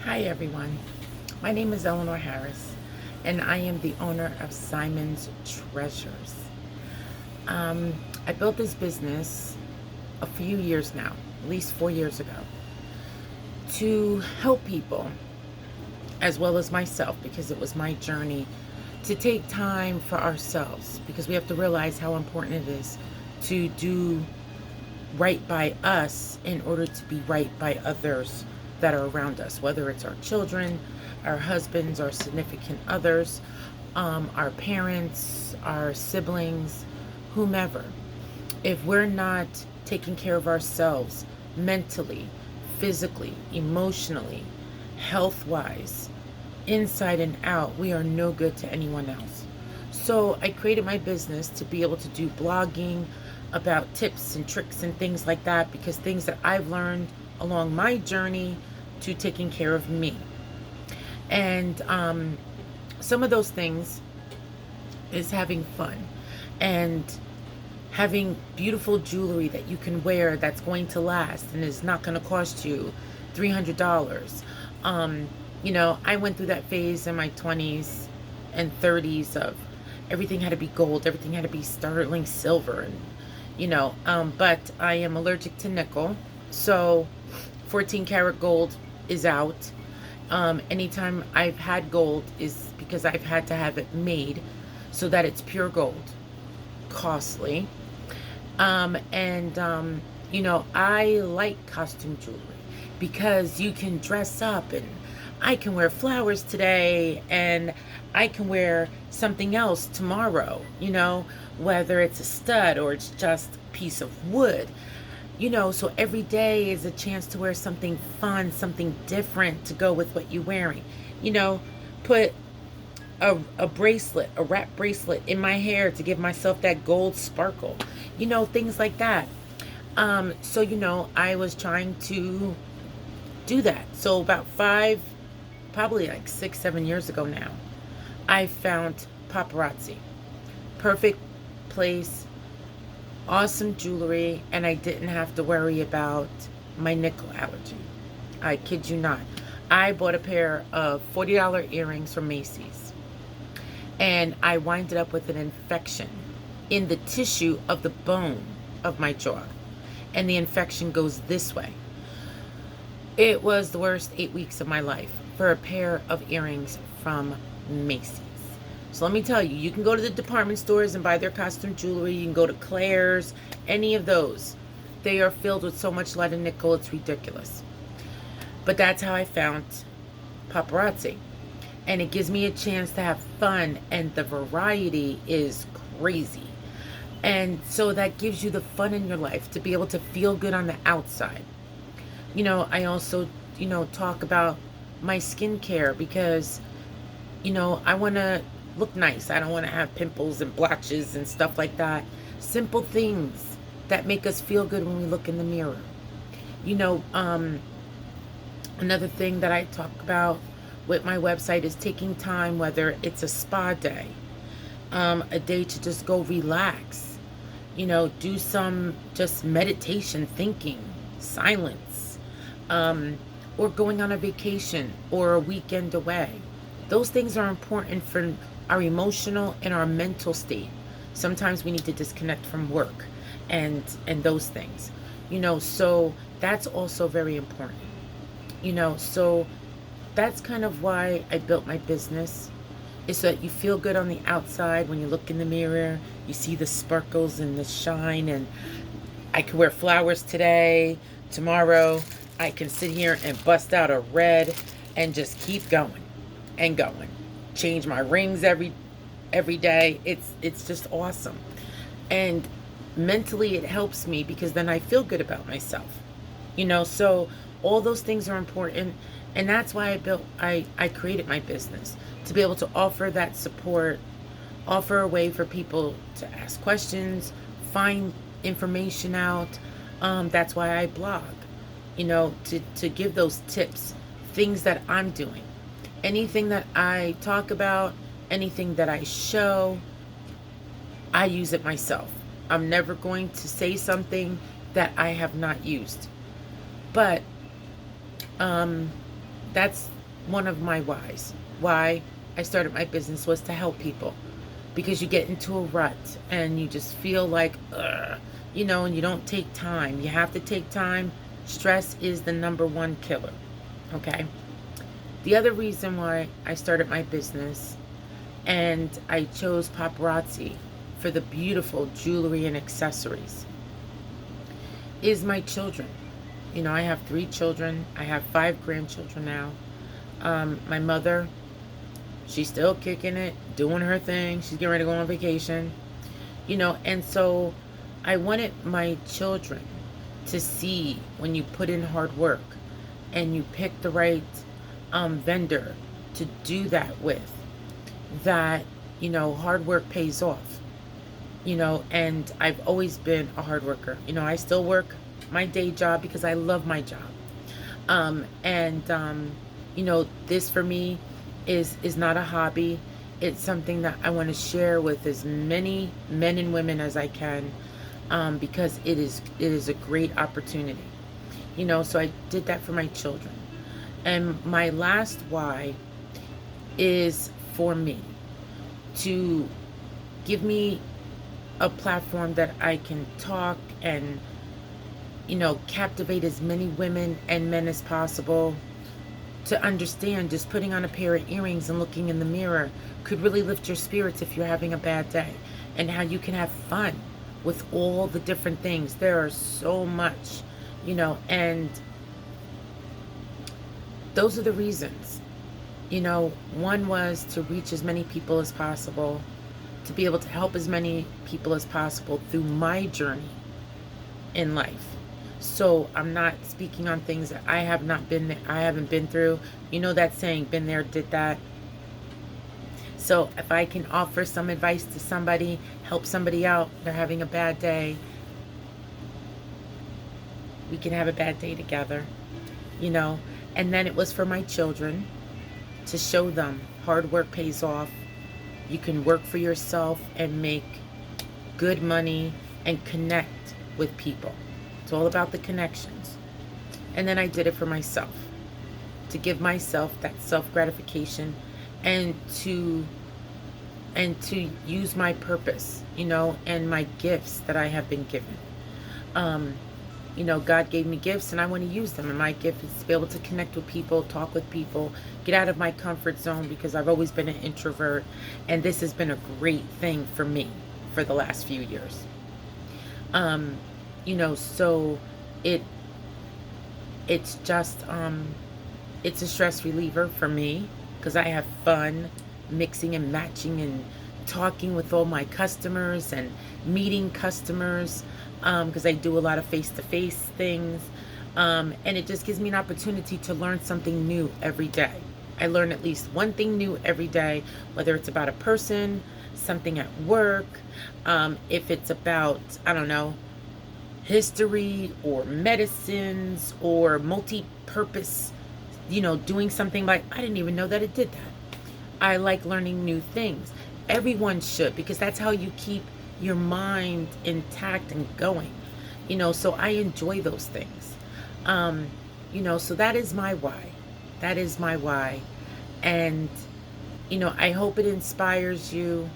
Hi everyone, my name is Eleanor Harris and I am the owner of Simon's Treasures. I built this business a few years now, at least 4 years ago, to help people as well as myself, because it was my journey to take time for ourselves, because we have to realize how important it is to do right by us in order to be right by others that are around us, whether it's our children, our husbands, our significant others, our parents, our siblings, whomever. If we're not taking care of ourselves mentally, physically, emotionally, health wise, inside and out, we are no good to anyone else. So I created my business to be able to do blogging about tips and tricks and things like that, because things that I've learned along my journey to taking care of me. And some of those things is having fun and having beautiful jewelry that you can wear that's going to last and is not going to cost you $300. I went through that phase in my 20s and 30s of everything had to be gold, everything had to be sterling silver, and but I am allergic to nickel, so 14 karat gold is out. Anytime I've had gold is because I've had to have it made so that it's pure gold. Costly. I like costume jewelry because you can dress up, and I can wear flowers today and I can wear something else tomorrow, whether it's a stud or it's just a piece of wood. So every day is a chance to wear something fun, something different to go with what you're wearing. Put a bracelet, a wrap bracelet in my hair to give myself that gold sparkle, things like that. I was trying to do that. So about probably like 6, 7 years ago now, I found Paparazzi. Perfect place, awesome jewelry, and I didn't have to worry about my nickel allergy. I kid you not. I bought a pair of $40 earrings from Macy's, and I winded up with an infection in the tissue of the bone of my jaw, and the infection goes this way. It was the worst 8 weeks of my life for a pair of earrings from Macy's. So let me tell you, you can go to the department stores and buy their costume jewelry. You can go to Claire's, any of those. They are filled with so much lead and nickel, it's ridiculous. But that's how I found Paparazzi. And it gives me a chance to have fun, and the variety is crazy. And so that gives you the fun in your life to be able to feel good on the outside. I also, talk about my skincare because, I want to look nice. I don't want to have pimples and blotches and stuff like that. Simple things that make us feel good when we look in the mirror. Another thing that I talk about with my website is taking time, whether it's a spa day, a day to just go relax, do some just meditation, thinking, silence, or going on a vacation or a weekend away. Those things are important for our emotional and our mental state. Sometimes we need to disconnect from work and those things, so that's also very important, so that's kind of why I built my business, is so that you feel good on the outside. When you look in the mirror, you see the sparkles and the shine, and I can wear flowers today, tomorrow I can sit here and bust out a red and just keep going and going. Change my rings every day. It's just awesome. And mentally it helps me because then I feel good about myself. So all those things are important, and that's why I created my business, to be able to offer that support, offer a way for people to ask questions, find information out. That's why I blog, to give those tips, things that I'm doing. Anything that I talk about, anything that I show, I use it myself. I'm never going to say something that I have not used. But That's one of my whys. Why I started my business was to help people, because you get into a rut and you just feel like, ugh, and you don't take time. You have to take time. Stress is the number one killer. Okay. The other reason why I started my business and I chose paparazzi for the beautiful jewelry and accessories is my children. I have 3 children. I have 5 grandchildren now. My mother, she's still kicking it, doing her thing. She's getting ready to go on vacation. And so I wanted my children to see when you put in hard work and you pick the right vendor to do that with, that, hard work pays off. And I've always been a hard worker. I still work my day job because I love my job. This for me is not a hobby. It's something that I want to share with as many men and women as I can, because it is a great opportunity. So I did that for my children. And my last why is for me to give me a platform that I can talk and, captivate as many women and men as possible to understand just putting on a pair of earrings and looking in the mirror could really lift your spirits if you're having a bad day, and how you can have fun with all the different things. There are so much, and those are the reasons. One was to reach as many people as possible, to be able to help as many people as possible through my journey in life. So I'm not speaking on things that I haven't been through. That saying, been there, did that. So if I can offer some advice to somebody, help somebody out, they're having a bad day, we can have a bad day together, And then it was for my children, to show them hard work pays off. You can work for yourself and make good money and connect with people. It's all about the connections. And then I did it for myself, to give myself that self-gratification and to use my purpose, and my gifts that I have been given. God gave me gifts and I want to use them. And my gift is to be able to connect with people, talk with people, get out of my comfort zone, because I've always been an introvert. And this has been a great thing for me for the last few years. So it's just, it's a stress reliever for me, because I have fun mixing and matching and talking with all my customers and meeting customers, because I do a lot of face-to-face things, and it just gives me an opportunity to learn something new every day. I learn at least one thing new every day, whether it's about a person, something at work, if it's about, I don't know, history or medicines or multi-purpose, doing something like, I didn't even know that it did that. I like learning new things. Everyone should, because that's how you keep your mind intact and going. So I enjoy those things. So that is my why. That is my why. And, I hope it inspires you,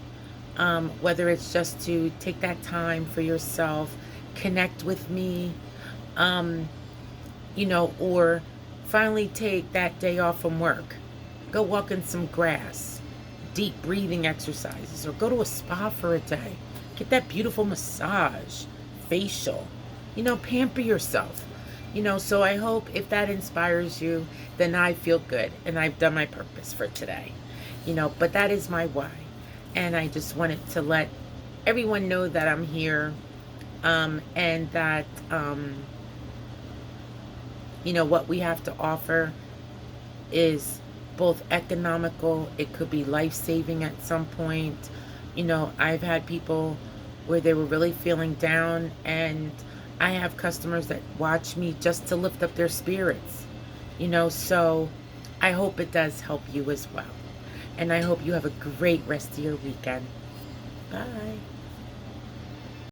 whether it's just to take that time for yourself, connect with me, or finally take that day off from work. Go walk in some grass, deep breathing exercises, or go to a spa for a day. Get that beautiful massage, facial, pamper yourself. So I hope if that inspires you, then I feel good and I've done my purpose for today. But that is my why. And I just wanted to let everyone know that I'm here, and that, what we have to offer is both economical. It could be life-saving at some point. I've had people where they were really feeling down, and I have customers that watch me just to lift up their spirits. So I hope it does help you as well. And I hope you have a great rest of your weekend. Bye.